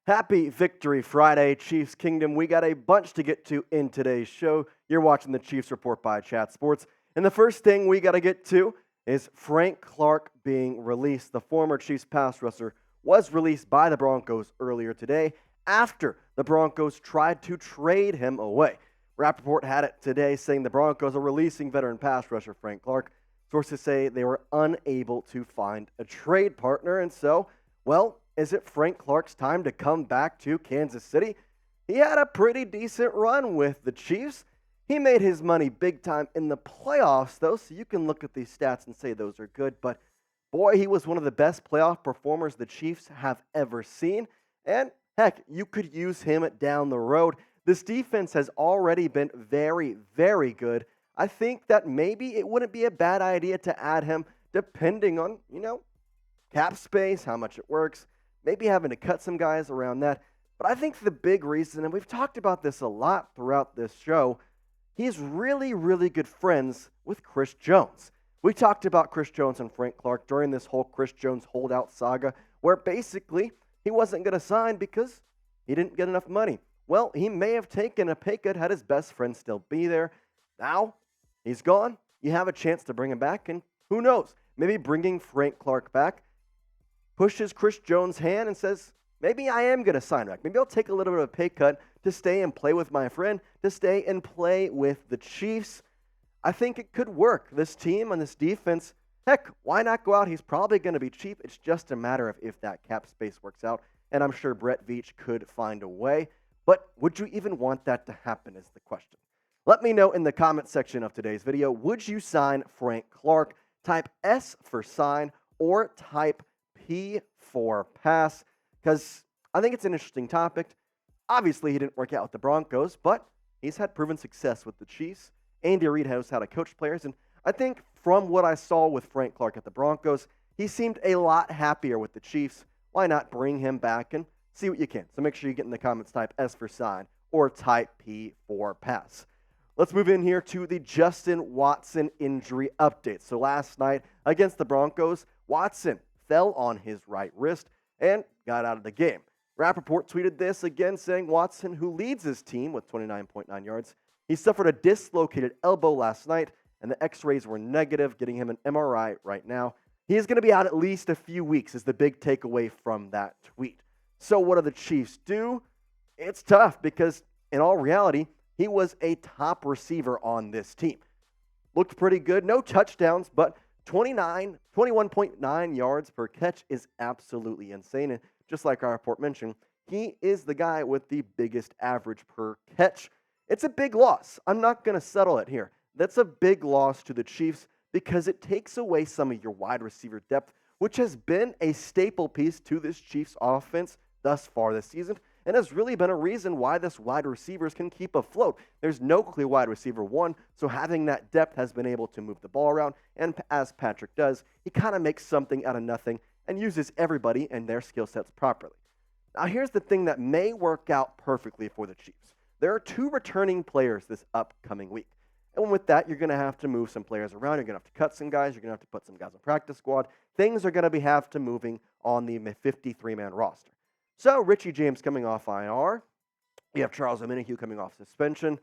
Happy Victory Friday, Chiefs Kingdom. We got a bunch to get to in today's show. You're watching the Chiefs Report by Chat Sports. And the first thing we got to get to is Frank Clark being released. The former Chiefs pass rusher was released by the Broncos earlier today after the Broncos tried to trade him away. Rapoport had it today saying the Broncos are releasing veteran pass rusher Frank Clark. Sources say they were unable to find a trade partner, and so, well, is it Frank Clark's time to come back to Kansas City? He had a pretty decent run with the Chiefs. He made his money big time in the playoffs, though, so you can look at these stats and say those are good. But, boy, he was one of the best playoff performers the Chiefs have ever seen. And, heck, you could use him down the road. This defense has already been very, very good. I think that maybe it wouldn't be a bad idea to add him depending on, cap space, how much it works. Maybe having to cut some guys around that. But I think the big reason, and we've talked about this a lot throughout this show, he's really, really good friends with Chris Jones. We talked about Chris Jones and Frank Clark during this whole Chris Jones holdout saga, where basically he wasn't going to sign because he didn't get enough money. Well, he may have taken a pay cut had his best friend still be there. Now, he's gone. You have a chance to bring him back, and who knows? Maybe bringing Frank Clark back pushes Chris Jones' hand and says, maybe I am going to sign back. Maybe I'll take a little bit of a pay cut to stay and play with my friend, to stay and play with the Chiefs. I think it could work. This team and this defense, heck, why not go out? He's probably going to be cheap. It's just a matter of if that cap space works out, and I'm sure Brett Veach could find a way. But would you even want that to happen is the question. Let me know in the comment section of today's video, would you sign Frank Clark? Type S for sign or type P for pass, because I think it's an interesting topic. Obviously, he didn't work out with the Broncos, but he's had proven success with the Chiefs. Andy Reid knows how to coach players, and I think from what I saw with Frank Clark at the Broncos, he seemed a lot happier with the Chiefs. Why not bring him back and see what you can? So make sure you get in the comments, type S for sign or type P for pass. Let's move in here to the Justin Watson injury update. So last night against the Broncos, Watson fell on his right wrist and got out of the game. Rapoport tweeted this again, saying Watson, who leads his team with 29.9 yards, he suffered a dislocated elbow last night, and the x-rays were negative, getting him an MRI right now. He is going to be out at least a few weeks is the big takeaway from that tweet. So what do the Chiefs do? It's tough because, in all reality, he was a top receiver on this team. Looked pretty good. No touchdowns, but 21.9 yards per catch is absolutely insane. And just like our report mentioned, he is the guy with the biggest average per catch. It's a big loss. I'm not going to settle it here. That's a big loss to the Chiefs because it takes away some of your wide receiver depth, which has been a staple piece to this Chiefs offense thus far this season, and has really been a reason why this wide receivers can keep afloat. There's no clear wide receiver one, so having that depth has been able to move the ball around, and as Patrick does, he kind of makes something out of nothing and uses everybody and their skill sets properly. Now here's the thing that may work out perfectly for the Chiefs. There are 2 returning players this upcoming week, and with that, you're going to have to move some players around. You're going to have to cut some guys. You're going to have to put some guys on practice squad. Things are going to have to moving on the 53-man roster. So, Richie James coming off IR. You have Charles Omenihu coming off suspension.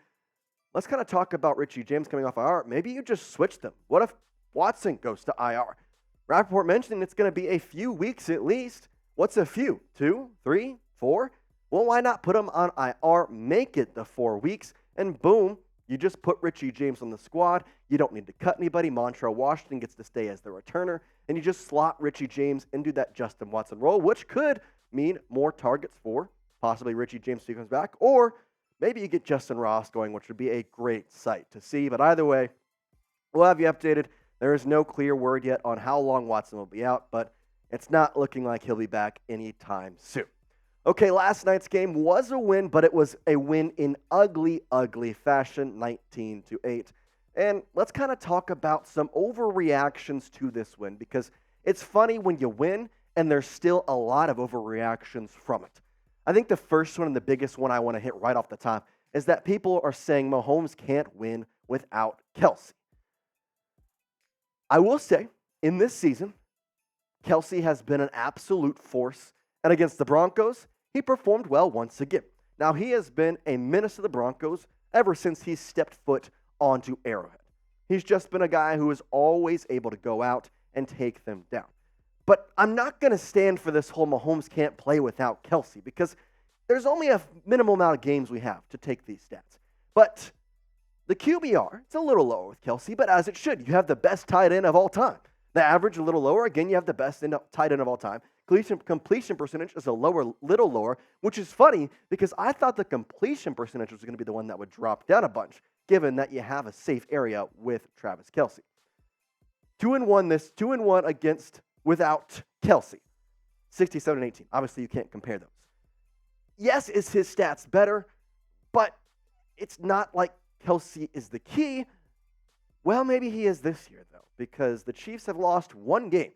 Let's kind of talk about Richie James coming off IR. Maybe you just switch them. What if Watson goes to IR? Rapoport mentioning it's going to be a few weeks at least. What's a few? 2, 3, 4? Well, why not put him on IR, make it the 4 weeks, and boom, you just put Richie James on the squad. You don't need to cut anybody. Montrell Washington gets to stay as the returner, and you just slot Richie James into that Justin Watson role, which could mean more targets for possibly Richie James if he comes back, or maybe you get Justin Ross going, which would be a great sight to see. But either way, we'll have you updated. There is no clear word yet on how long Watson will be out, but it's not looking like he'll be back anytime soon. Okay, last night's game was a win, but it was a win in ugly, ugly fashion, 19-8. And let's kind of talk about some overreactions to this win, because it's funny when you win and there's still a lot of overreactions from it. I think the first one and the biggest one I want to hit right off the top is that people are saying Mahomes can't win without Kelce. I will say, in this season, Kelce has been an absolute force. And against the Broncos, he performed well once again. Now, he has been a menace to the Broncos ever since he stepped foot onto Arrowhead. He's just been a guy who is always able to go out and take them down. But I'm not going to stand for this whole Mahomes can't play without Kelce, because there's only a minimal amount of games we have to take these stats. But the QBR, it's a little lower with Kelce, but as it should. You have the best tight end of all time. The average a little lower. Again, you have the best tight end of all time. Completion percentage is a little lower, which is funny because I thought the completion percentage was going to be the one that would drop down a bunch, given that you have a safe area with Travis Kelce. 2-1 against without Kelce. 67-18. Obviously, you can't compare those. Yes, is his stats better, but it's not like Kelce is the key. Well, maybe he is this year, though, because the Chiefs have lost one game.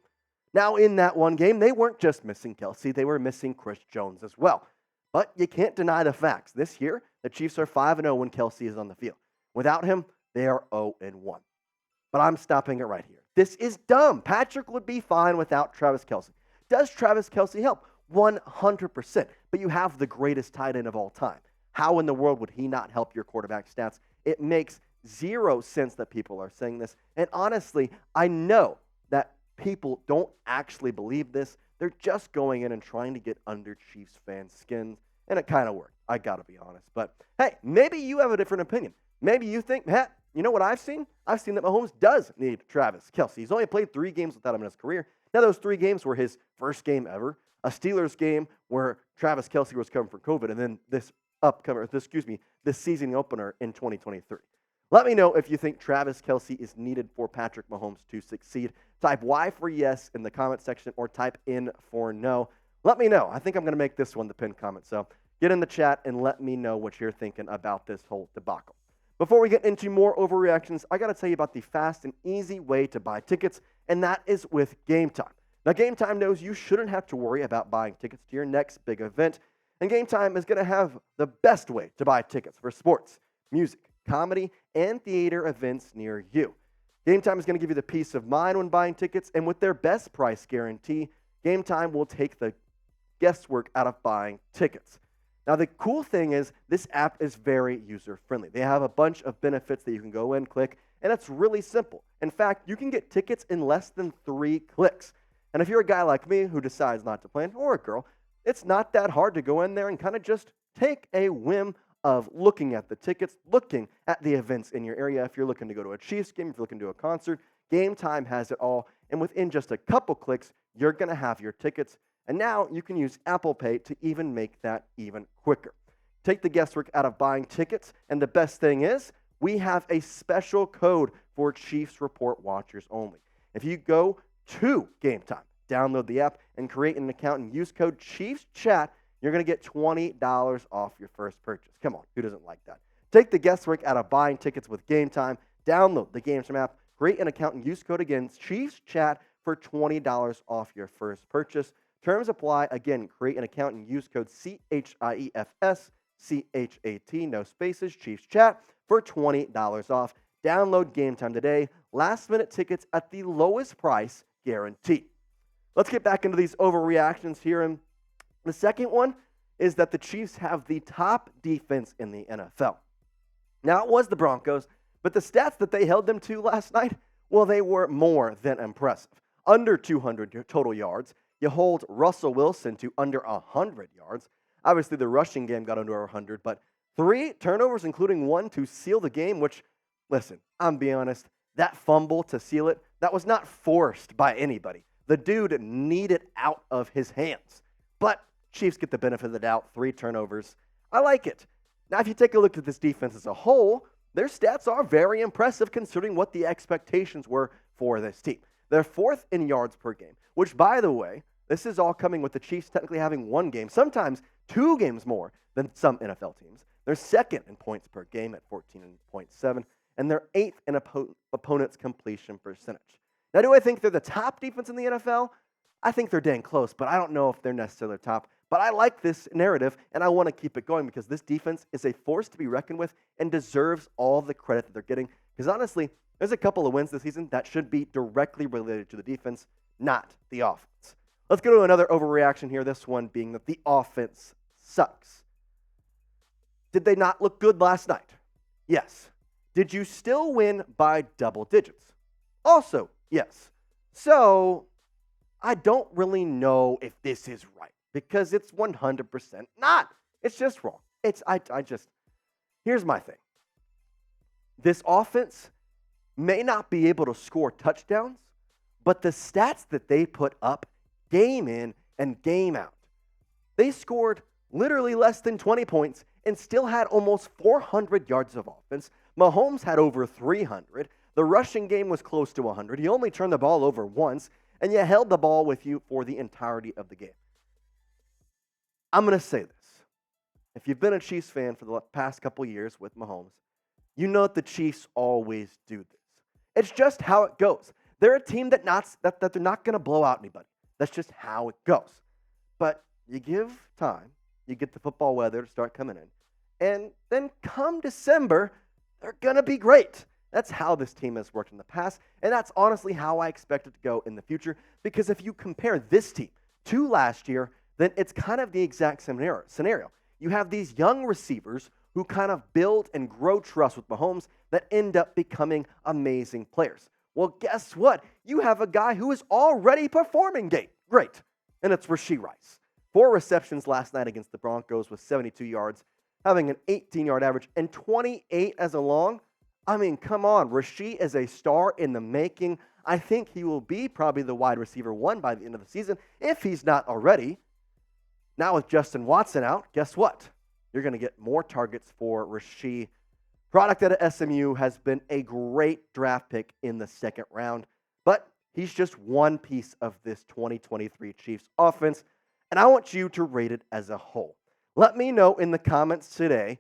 Now, in that one game, they weren't just missing Kelce, they were missing Chris Jones as well. But you can't deny the facts. This year, the Chiefs are 5-0 when Kelce is on the field. Without him, they are 0-1. But I'm stopping it right here. This is dumb. Patrick would be fine without Travis Kelce. Does Travis Kelce help? 100%. But you have the greatest tight end of all time. How in the world would he not help your quarterback stats? It makes zero sense that people are saying this. And honestly, I know that people don't actually believe this. They're just going in and trying to get under Chiefs fans' skins. And it kind of worked. I got to be honest. But hey, maybe you have a different opinion. Maybe you think, you know what I've seen? I've seen that Mahomes does need Travis Kelce. He's only played 3 games without him in his career. Now, those 3 games were his first game ever, a Steelers game where Travis Kelce was coming from COVID, and then this season opener in 2023. Let me know if you think Travis Kelce is needed for Patrick Mahomes to succeed. Type Y for yes in the comment section or type in for no. Let me know. I think I'm going to make this one the pinned comment. So get in the chat and let me know what you're thinking about this whole debacle. Before we get into more overreactions, I got to tell you about the fast and easy way to buy tickets, and that is with Game Time. Now, Game Time knows you shouldn't have to worry about buying tickets to your next big event, and Game Time is going to have the best way to buy tickets for sports, music, comedy, and theater events near you. Game Time is going to give you the peace of mind when buying tickets, and with their best price guarantee, Game Time will take the guesswork out of buying tickets. Now, the cool thing is this app is very user-friendly. They have a bunch of benefits that you can go in, click, and it's really simple. In fact, you can get tickets in less than 3 clicks. And if you're a guy like me who decides not to plan, or a girl, it's not that hard to go in there and kind of just take a whim of looking at the tickets, looking at the events in your area. If you're looking to go to a Chiefs game, if you're looking to a concert, Game Time has it all. And within just a couple clicks, you're going to have your tickets. And now you can use Apple Pay to even make that even quicker. Take the guesswork out of buying tickets. And the best thing is, we have a special code for Chiefs Report watchers only. If you go to Game Time, download the app, and create an account and use code ChiefsChat, you're going to get $20 off your first purchase. Come on, who doesn't like that? Take the guesswork out of buying tickets with Game Time. Download the Game Time app, create an account, and use code again, ChiefsChat, for $20 off your first purchase. Terms apply. Again, create an account and use code CHIEFSCHAT, no spaces, ChiefsChat, for $20 off. Download Game Time today. Last-minute tickets at the lowest price guaranteed. Let's get back into these overreactions here. And the second one is that the Chiefs have the top defense in the NFL. Now, it was the Broncos, but the stats that they held them to last night, well, they were more than impressive. Under 200 total yards. You hold Russell Wilson to under 100 yards. Obviously, the rushing game got under 100, but 3 turnovers, including 1 to seal the game, which, listen, I'm being honest, that fumble to seal it, that was not forced by anybody. The dude needed out of his hands. But Chiefs get the benefit of the doubt, 3 turnovers. I like it. Now, if you take a look at this defense as a whole, their stats are very impressive considering what the expectations were for this team. They're 4th in yards per game, which, by the way, this is all coming with the Chiefs technically having 1 game, sometimes 2 games more than some NFL teams. They're 2nd in points per game at 14.7, and they're 8th in opponent's completion percentage. Now, do I think they're the top defense in the NFL? I think they're dang close, but I don't know if they're necessarily top. But I like this narrative, and I want to keep it going because this defense is a force to be reckoned with and deserves all the credit that they're getting. Because honestly, there's a couple of wins this season that should be directly related to the defense, not the offense. Let's go to another overreaction here, this one being that the offense sucks. Did they not look good last night? Yes. Did you still win by double digits? Also, yes. So, I don't really know if this is right because it's 100% not. It's just wrong. Here's my thing. This offense may not be able to score touchdowns, but the stats that they put up game in and game out, they scored literally less than 20 points and still had almost 400 yards of offense. Mahomes had over 300. The rushing game was close to 100. He only turned the ball over once, and you held the ball with you for the entirety of the game. I'm going to say this. If you've been a Chiefs fan for the past couple years with Mahomes, you know that the Chiefs always do this. It's just how it goes. They're a team that they're not going to blow out anybody. That's just how it goes. But you give time, you get the football weather to start coming in, and then come December, they're going to be great. That's how this team has worked in the past, and that's honestly how I expect it to go in the future, because if you compare this team to last year, then it's kind of the exact scenario. You have these young receivers who kind of build and grow trust with Mahomes that end up becoming amazing players. Well, guess what? You have a guy who is already performing great, and it's Richie Rice. 4 receptions last night against the Broncos with 72 yards, having an 18-yard average and 28 as a long. I mean, come on. Richie is a star in the making. I think he will be probably the wide receiver 1 by the end of the season, if he's not already. Now with Justin Watson out, guess what? You're going to get more targets for Richie. Product out of SMU has been a great draft pick in the second round, but he's just one piece of this 2023 Chiefs offense, and I want you to rate it as a whole. Let me know in the comments today,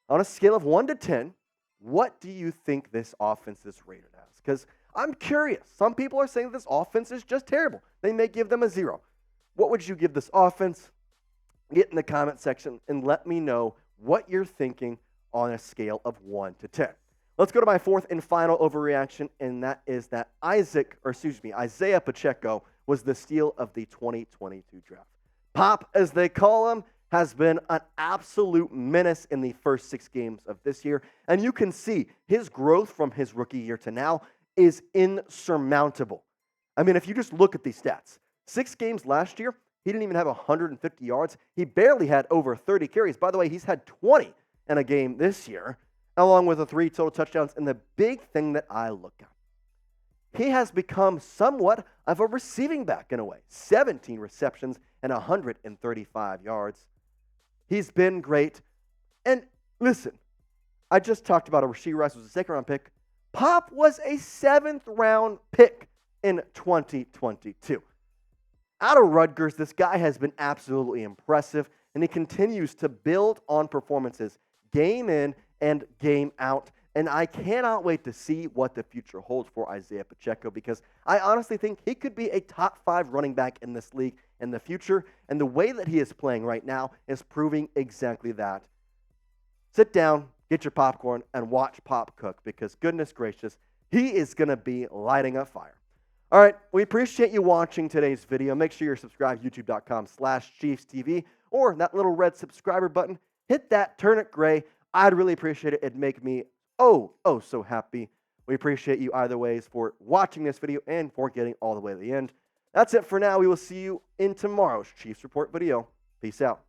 on a scale of 1 to 10, what do you think this offense is rated as? Because I'm curious. Some people are saying this offense is just terrible. They may give them a 0. What would you give this offense? Get in the comment section and let me know what you're thinking on a scale of 1 to 10. Let's go to my fourth and final overreaction, and that is that Isiah Pacheco was the steal of the 2022 draft. Pop, as they call him, has been an absolute menace in the first 6 games of this year, and you can see his growth from his rookie year to now is insurmountable. I mean, if you just look at these stats, 6 games last year, he didn't even have 150 yards. He barely had over 30 carries. By the way, he's had 20 in a game this year, along with the 3 total touchdowns. And the big thing that I look at, he has become somewhat of a receiving back in a way. 17 receptions and 135 yards. He's been great. And listen, I just talked about Richie Rice was a second-round pick. Pop was a 7th-round pick in 2022. Out of Rutgers, this guy has been absolutely impressive, and he continues to build on performances game in and game out. And I cannot wait to see what the future holds for Isiah Pacheco, because I honestly think he could be a top 5 running back in this league in the future. And the way that he is playing right now is proving exactly that. Sit down, get your popcorn, and watch Pop cook, because goodness gracious, he is going to be lighting a fire. All right, we appreciate you watching today's video. Make sure you're subscribed, youtube.com/ChiefsTV, or that little red subscriber button. Hit that, turn it gray. I'd really appreciate it. It'd make me so happy. We appreciate you either ways for watching this video and for getting all the way to the end. That's it for now. We will see you in tomorrow's Chiefs Report video. Peace out.